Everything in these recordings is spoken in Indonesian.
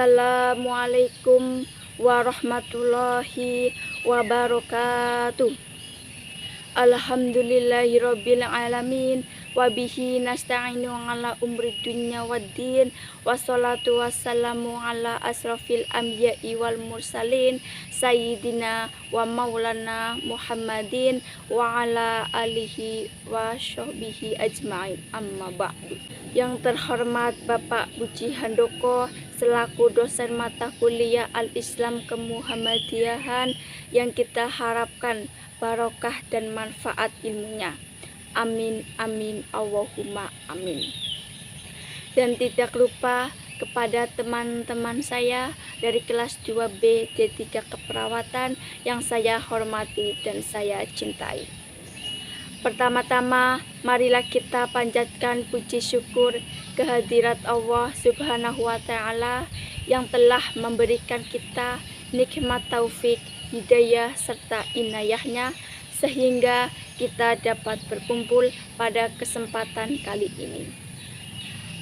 Assalamualaikum warahmatullahi wabarakatuh. Alhamdulillahirabbil alamin wa bihi nasta'inu ala umri dunya waddin wassalatu wassalamu ala asrafil anbiya'i wal mursalin sayyidina wa maulana Muhammadin wa ala alihi wa sahbihi ajma'in, amma ba'du. Yang terhormat Bapak Puji Handoko selaku dosen mata kuliah Al-Islam Kemuhammadiyahan, yang kita harapkan barokah dan manfaat ilmunya. Amin, amin, Allahumma amin. Dan tidak lupa kepada teman-teman saya dari kelas 2B D3 Keperawatan yang saya hormati dan saya cintai. Pertama-tama, marilah kita panjatkan puji syukur kehadirat Allah Subhanahu wa Ta'ala yang telah memberikan kita nikmat taufik, hidayah, serta inayahnya sehingga kita dapat berkumpul pada kesempatan kali ini.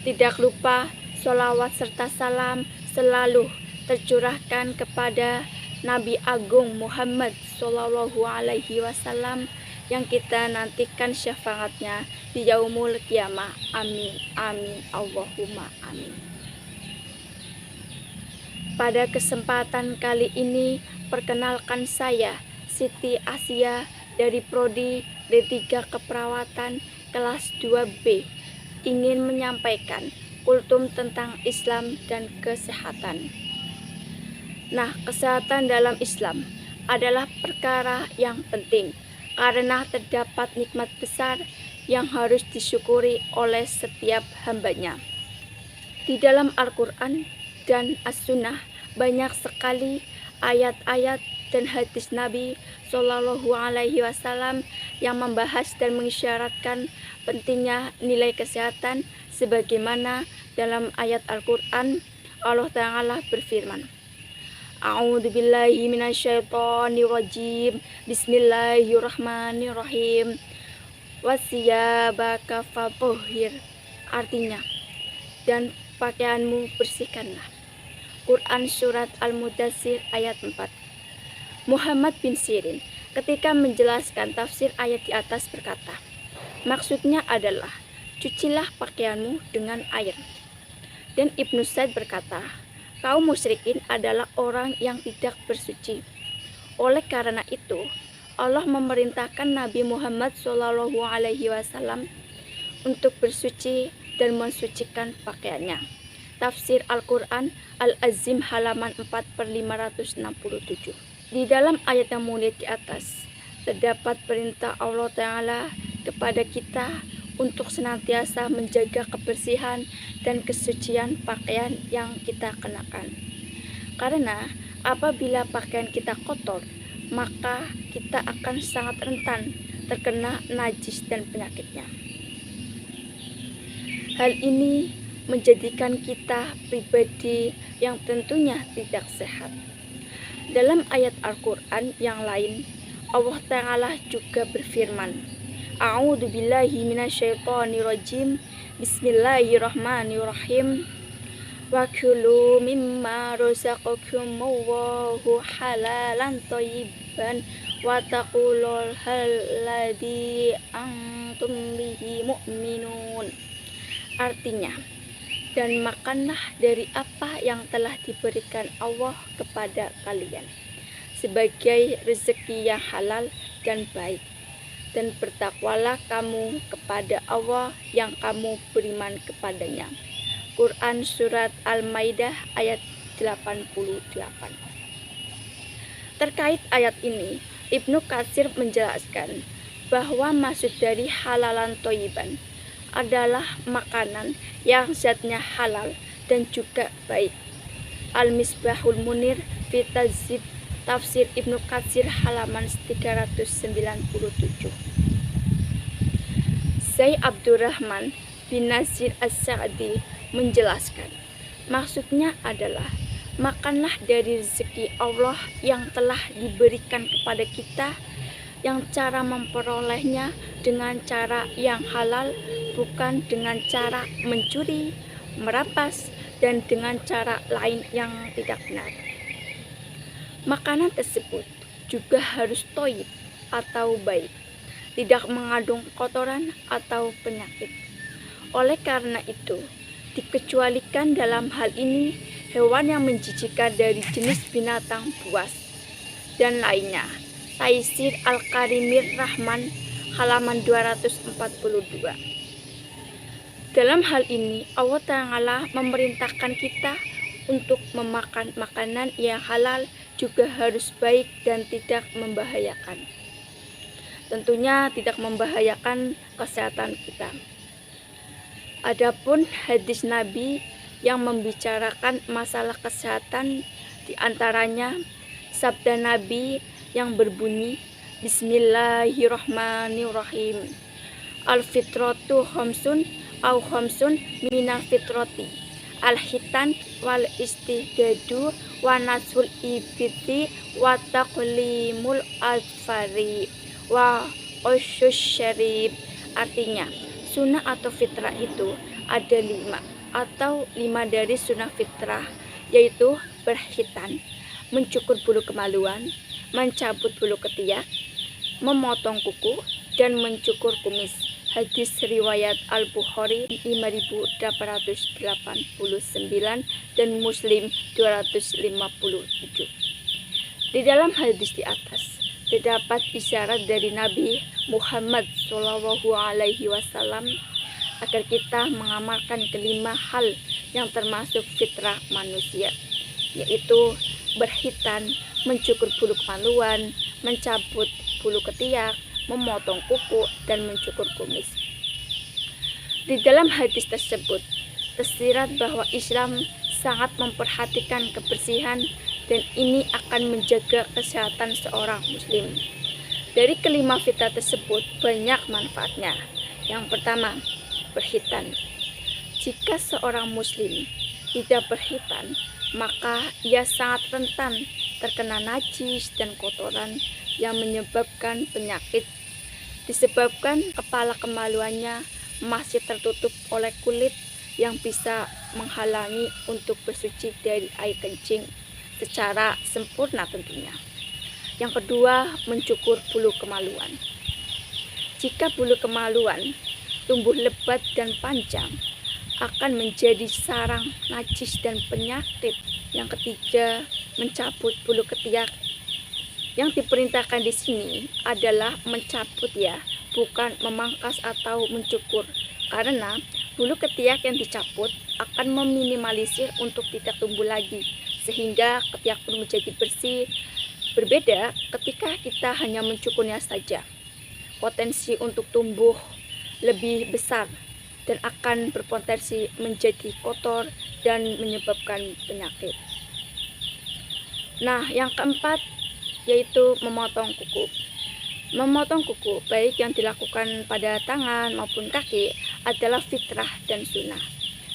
Tidak lupa sholawat serta salam selalu tercurahkan kepada Nabi Agung Muhammad Sallallahu Alaihi Wasallam yang kita nantikan syafaatnya di yaumul qiyamah. Amin, amin, Allahumma amin. Pada kesempatan kali ini, perkenalkan saya Siti Asia dari Prodi D3 Keperawatan kelas 2B, ingin menyampaikan kultum tentang Islam dan kesehatan. Nah, kesehatan dalam Islam adalah perkara yang penting karena terdapat nikmat besar yang harus disyukuri oleh setiap hambanya. Di dalam Al-Quran dan As-Sunnah banyak sekali ayat-ayat dan hadis Nabi Shallallahu Alaihi Wasallam yang membahas dan mengisyaratkan pentingnya nilai kesehatan, sebagaimana dalam ayat Al-Quran Allah Ta'ala berfirman, A'udzubillahi minasyaitonirrajim. Bismillahirrahmanirrahim. Wasiyabaka fatahhir. Artinya, dan pakaianmu bersihkanlah. Quran Surat Al-Mudaththir ayat 4. Muhammad bin Sirin ketika menjelaskan tafsir ayat di atas berkata, maksudnya adalah cucilah pakaianmu dengan air. Dan Ibnu Sa'd berkata, kaum musyrikin adalah orang yang tidak bersuci. Oleh karena itu, Allah memerintahkan Nabi Muhammad SAW untuk bersuci dan mensucikan pakaiannya. Tafsir Al-Quran Al-Azim halaman 4/567. Di dalam ayat yang mulia di atas, terdapat perintah Allah Ta'ala kepada kita untuk senantiasa menjaga kebersihan dan kesucian pakaian yang kita kenakan. Karena apabila pakaian kita kotor, maka kita akan sangat rentan terkena najis dan penyakitnya. Hal ini menjadikan kita pribadi yang tentunya tidak sehat. Dalam ayat Al-Quran yang lain, Allah Ta'ala juga berfirman, A'udzubillahi minasyaitonirrajim. Bismillahirrahmanirrahim. Wa kulu mimma razaqakumullahu halalan thayyiban wa taqulul halladzi antum bihi mu'minun. Artinya, dan makanlah dari apa yang telah diberikan Allah kepada kalian sebagai rezeki yang halal dan baik, dan bertakwalah kamu kepada Allah yang kamu beriman kepadanya. Quran Surat Al-Maidah ayat 88. Terkait ayat ini, Ibnu Katsir menjelaskan bahwa maksud dari halalan thayyiban adalah makanan yang zatnya halal dan juga baik. Al-Misbahul Munir fi Tadzib Tafsir Ibnu Katsir halaman 397. Syekh Abdurrahman bin Nasir As-Sa'di menjelaskan, maksudnya adalah makanlah dari rezeki Allah yang telah diberikan kepada kita, yang cara memperolehnya dengan cara yang halal, bukan dengan cara mencuri, merampas, dan dengan cara lain yang tidak benar. Makanan tersebut juga harus thayyib atau baik, tidak mengandung kotoran atau penyakit. Oleh karena itu, dikecualikan dalam hal ini hewan yang menjijikkan dari jenis binatang buas dan lainnya. Taisir Al-Karimir Rahman halaman 242. Dalam hal ini Allah Ta'ala memerintahkan kita untuk memakan makanan yang halal juga harus baik dan tidak membahayakan. Tentunya tidak membahayakan kesehatan kita. Adapun hadis Nabi yang membicarakan masalah kesehatan, diantaranya sabda Nabi yang berbunyi Bismillahirrahmanirrahim. Al-fitratu khamsun au khamsun minal fitrati. Al-hitan wal istihdadu wa nasul ibiti wa taqlimul alfari wa usyus syarib. Artinya, sunnah atau fitrah itu ada 5 atau 5 dari sunnah fitrah, yaitu berhitan, mencukur bulu kemaluan, mencabut bulu ketiak, memotong kuku, dan mencukur kumis. Hadis riwayat Al-Bukhari 5889 dan Muslim 257. Di dalam hadis di atas terdapat isyarat dari Nabi Muhammad SAW agar kita mengamalkan kelima hal yang termasuk fitrah manusia, yaitu berhitan, mencukur bulu kemaluan, mencabut bulu ketiak, memotong kuku, dan mencukur kumis. Di dalam hadis tersebut tersirat bahwa Islam sangat memperhatikan kebersihan dan ini akan menjaga kesehatan seorang muslim. Dari kelima fitrah tersebut banyak manfaatnya. Yang pertama, berhitan. Jika seorang muslim tidak berhitan, maka ia sangat rentan terkena najis dan kotoran yang menyebabkan penyakit, disebabkan kepala kemaluannya masih tertutup oleh kulit yang bisa menghalangi untuk bersuci dari air kencing secara sempurna tentunya. Yang kedua, mencukur bulu kemaluan. Jika bulu kemaluan tumbuh lebat dan panjang, akan menjadi sarang najis dan penyakit. Yang ketiga, mencabut bulu ketiak. Yang diperintahkan di sini adalah mencabut ya, bukan memangkas atau mencukur. Karena bulu ketiak yang dicabut akan meminimalisir untuk tidak tumbuh lagi, sehingga ketiak pun menjadi bersih. Berbeda ketika kita hanya mencukurnya saja, potensi untuk tumbuh lebih besar dan akan berpotensi menjadi kotor dan menyebabkan penyakit. Nah, yang keempat yaitu memotong kuku. Memotong kuku, baik yang dilakukan pada tangan maupun kaki, adalah fitrah dan sunnah.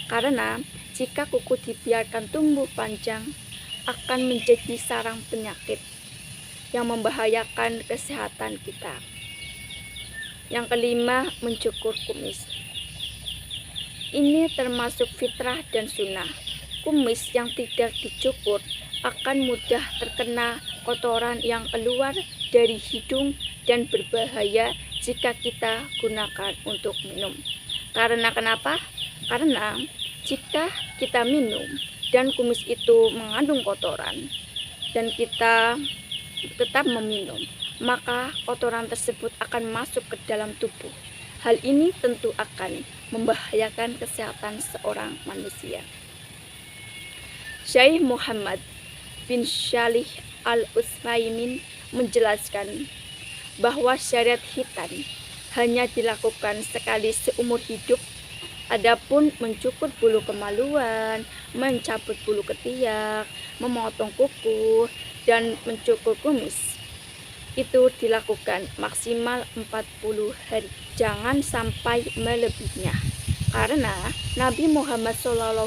Karena jika kuku dibiarkan tumbuh panjang, akan menjadi sarang penyakit yang membahayakan kesehatan kita. Yang kelima, mencukur kumis. Ini termasuk fitrah dan sunnah. Kumis yang tidak dicukur akan mudah terkena kotoran yang keluar dari hidung dan berbahaya jika kita gunakan untuk minum. Karena kenapa? Karena jika kita minum dan kumis itu mengandung kotoran dan kita tetap meminum, maka kotoran tersebut akan masuk ke dalam tubuh. Hal ini tentu akan membahayakan kesehatan seorang manusia. Syekh Muhammad bin Shalih Al-Utsaimin menjelaskan bahwa syariat khitan hanya dilakukan sekali seumur hidup. Adapun mencukur bulu kemaluan, mencabut bulu ketiak, memotong kuku, dan mencukur kumis itu dilakukan maksimal 40 hari. Jangan sampai melebihinya. Karena Nabi Muhammad SAW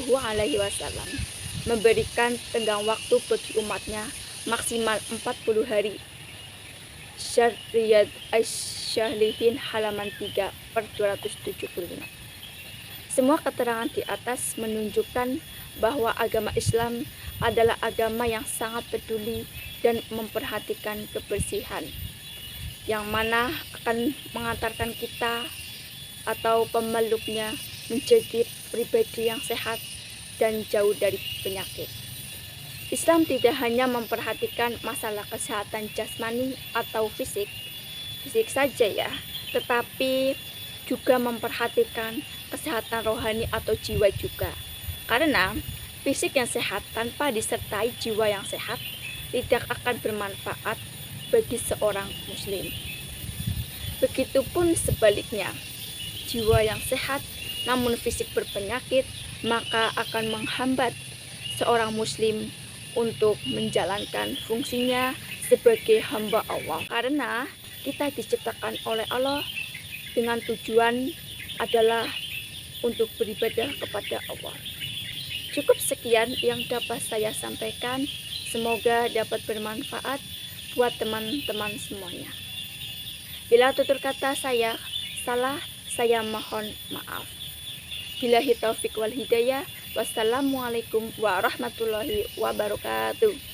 memberikan tenggang waktu bagi umatnya maksimal 40 hari. Syariat Asy-Syalihin halaman 3/275. Semua keterangan di atas menunjukkan bahwa agama Islam adalah agama yang sangat peduli dan memperhatikan kebersihan, yang mana akan mengantarkan kita atau pemeluknya menjadi pribadi yang sehat dan jauh dari penyakit. Islam tidak hanya memperhatikan masalah kesehatan jasmani atau fisik saja ya, tetapi juga memperhatikan kesehatan rohani atau jiwa juga. Karena fisik yang sehat tanpa disertai jiwa yang sehat tidak akan bermanfaat bagi seorang muslim. Begitupun sebaliknya, jiwa yang sehat namun fisik berpenyakit maka akan menghambat seorang muslim untuk menjalankan fungsinya sebagai hamba Allah. Karena kita diciptakan oleh Allah dengan tujuan adalah untuk beribadah kepada Allah. Cukup sekian yang dapat saya sampaikan. Semoga dapat bermanfaat buat teman-teman semuanya. Bila tutur kata saya salah, saya mohon maaf. Billahi taufik wal hidayah. Wassalamualaikum warahmatullahi wabarakatuh.